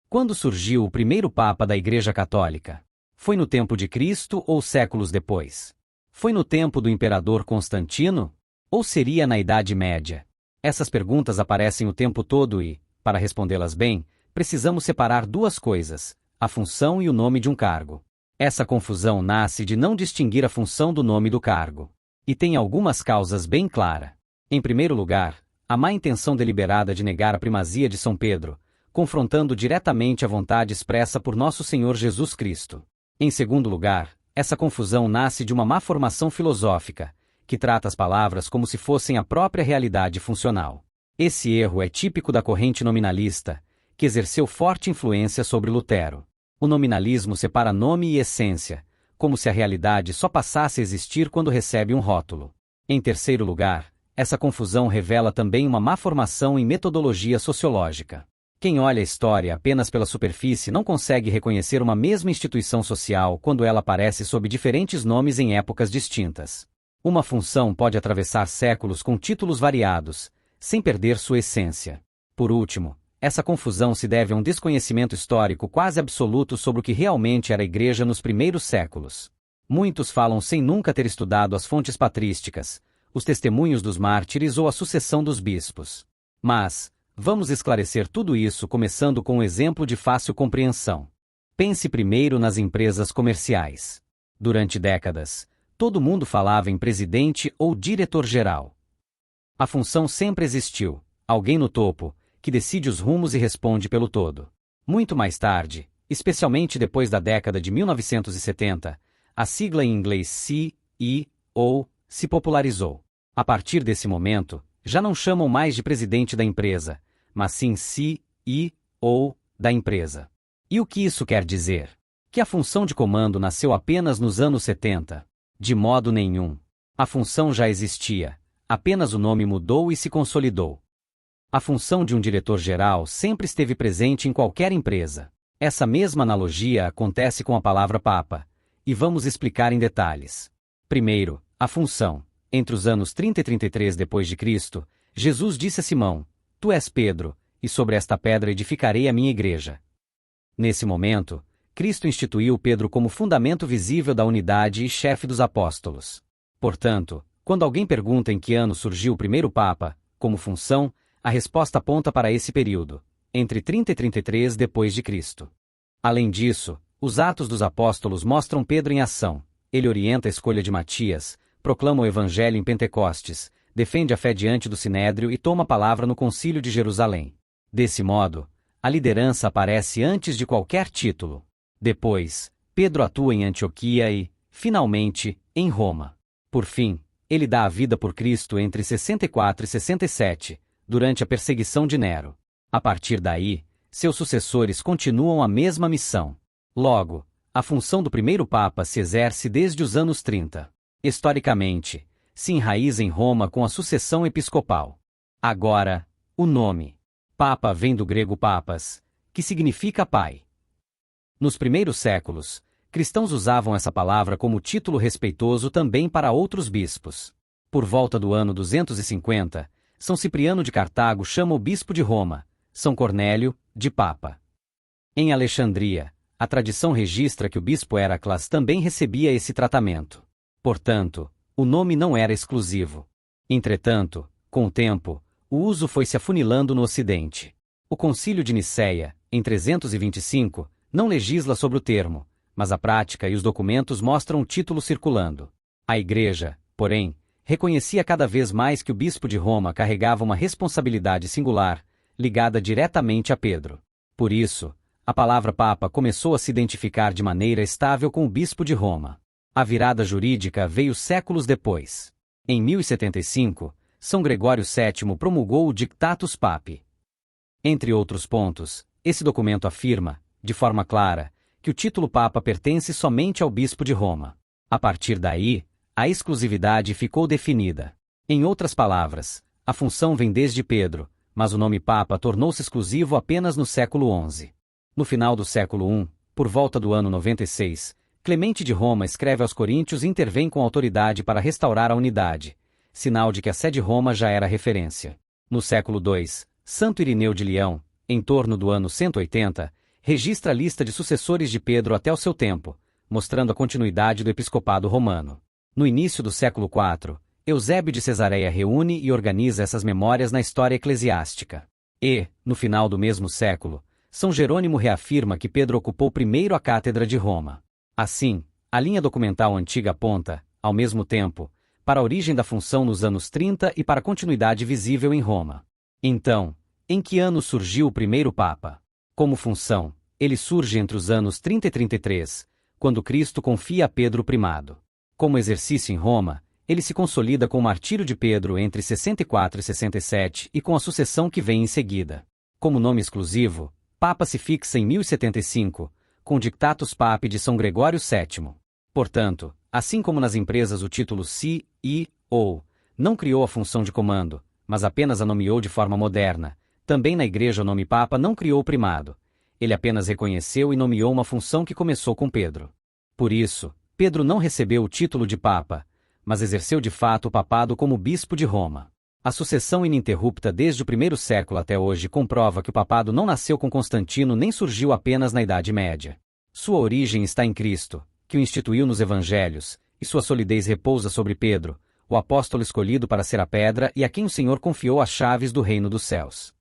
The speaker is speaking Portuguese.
Quando surgiu o primeiro Papa da Igreja Católica? Foi no tempo de Cristo ou séculos depois? Foi no tempo do Imperador Constantino? Ou seria na Idade Média? Essas perguntas aparecem o tempo todo e, para respondê-las bem, precisamos separar duas coisas: a função e o nome de um cargo. Essa confusão nasce de não distinguir a função do nome do cargo. E tem algumas causas bem claras. Em primeiro lugar, a má intenção deliberada de negar a primazia de São Pedro, confrontando diretamente a vontade expressa por nosso Senhor Jesus Cristo. Em segundo lugar, essa confusão nasce de uma má formação filosófica, que trata as palavras como se fossem a própria realidade funcional. Esse erro é típico da corrente nominalista, que exerceu forte influência sobre Lutero. O nominalismo separa nome e essência, como se a realidade só passasse a existir quando recebe um rótulo. Em terceiro lugar, essa confusão revela também uma má formação em metodologia sociológica. Quem olha a história apenas pela superfície não consegue reconhecer uma mesma instituição social quando ela aparece sob diferentes nomes em épocas distintas. Uma função pode atravessar séculos com títulos variados, sem perder sua essência. Por último, essa confusão se deve a um desconhecimento histórico quase absoluto sobre o que realmente era a Igreja nos primeiros séculos. Muitos falam sem nunca ter estudado as fontes patrísticas, os testemunhos dos mártires ou a sucessão dos bispos. Mas, vamos esclarecer tudo isso começando com um exemplo de fácil compreensão. Pense primeiro nas empresas comerciais. Durante décadas, todo mundo falava em presidente ou diretor-geral. A função sempre existiu, alguém no topo, que decide os rumos e responde pelo todo. Muito mais tarde, especialmente depois da década de 1970, a sigla em inglês CEO se popularizou. A partir desse momento, já não chamam mais de presidente da empresa, mas sim CEO da empresa. E o que isso quer dizer? Que a função de comando nasceu apenas nos anos 70? De modo nenhum. A função já existia, apenas o nome mudou e se consolidou. A função de um diretor-geral sempre esteve presente em qualquer empresa. Essa mesma analogia acontece com a palavra Papa, e vamos explicar em detalhes. Primeiro, a função. Entre os anos 30 e 33 d.C., Jesus disse a Simão: Tu és Pedro, e sobre esta pedra edificarei a minha igreja. Nesse momento, Cristo instituiu Pedro como fundamento visível da unidade e chefe dos apóstolos. Portanto, quando alguém pergunta em que ano surgiu o primeiro Papa, como função, a resposta aponta para esse período, entre 30 e 33 d.C. Além disso, os Atos dos Apóstolos mostram Pedro em ação. Ele orienta a escolha de Matias, proclama o Evangelho em Pentecostes, defende a fé diante do Sinédrio e toma a palavra no Concílio de Jerusalém. Desse modo, a liderança aparece antes de qualquer título. Depois, Pedro atua em Antioquia e, finalmente, em Roma. Por fim, ele dá a vida por Cristo entre 64 e 67, durante a perseguição de Nero. A partir daí, seus sucessores continuam a mesma missão. Logo, a função do primeiro Papa se exerce desde os anos 30. Historicamente, se enraiza em Roma com a sucessão episcopal. Agora, o nome. Papa vem do grego papas, que significa pai. Nos primeiros séculos, cristãos usavam essa palavra como título respeitoso também para outros bispos. Por volta do ano 250, São Cipriano de Cartago chama o bispo de Roma, São Cornélio, de Papa. Em Alexandria, a tradição registra que o bispo Heraclas também recebia esse tratamento. Portanto, o nome não era exclusivo. Entretanto, com o tempo, o uso foi se afunilando no Ocidente. O Concílio de Nicéia, em 325, não legisla sobre o termo, mas a prática e os documentos mostram o título circulando. A Igreja, porém, reconhecia cada vez mais que o bispo de Roma carregava uma responsabilidade singular, ligada diretamente a Pedro. Por isso, a palavra Papa começou a se identificar de maneira estável com o bispo de Roma. A virada jurídica veio séculos depois. Em 1075, São Gregório VII promulgou o Dictatus Papae. Entre outros pontos, esse documento afirma, de forma clara, que o título Papa pertence somente ao bispo de Roma. A partir daí, a exclusividade ficou definida. Em outras palavras, a função vem desde Pedro, mas o nome Papa tornou-se exclusivo apenas no século XI. No final do século I, por volta do ano 96, Clemente de Roma escreve aos Coríntios e intervém com autoridade para restaurar a unidade, sinal de que a sé de Roma já era referência. No século II, Santo Irineu de Leão, em torno do ano 180, registra a lista de sucessores de Pedro até o seu tempo, mostrando a continuidade do episcopado romano. No início do século IV, Eusébio de Cesareia reúne e organiza essas memórias na história eclesiástica. E, no final do mesmo século, São Jerônimo reafirma que Pedro ocupou primeiro a cátedra de Roma. Assim, a linha documental antiga aponta, ao mesmo tempo, para a origem da função nos anos 30 e para a continuidade visível em Roma. Então, em que ano surgiu o primeiro Papa? Como função, ele surge entre os anos 30 e 33, quando Cristo confia a Pedro o primado. Como exercício em Roma, ele se consolida com o martírio de Pedro entre 64 e 67 e com a sucessão que vem em seguida. Como nome exclusivo, Papa se fixa em 1075, com Dictatus Papae de São Gregório VII. Portanto, assim como nas empresas o título si, i, ou, não criou a função de comando, mas apenas a nomeou de forma moderna, também na Igreja o nome Papa não criou o primado. Ele apenas reconheceu e nomeou uma função que começou com Pedro. Por isso, Pedro não recebeu o título de Papa, mas exerceu de fato o papado como bispo de Roma. A sucessão ininterrupta desde o primeiro século até hoje comprova que o papado não nasceu com Constantino nem surgiu apenas na Idade Média. Sua origem está em Cristo, que o instituiu nos Evangelhos, e sua solidez repousa sobre Pedro, o apóstolo escolhido para ser a pedra e a quem o Senhor confiou as chaves do reino dos céus.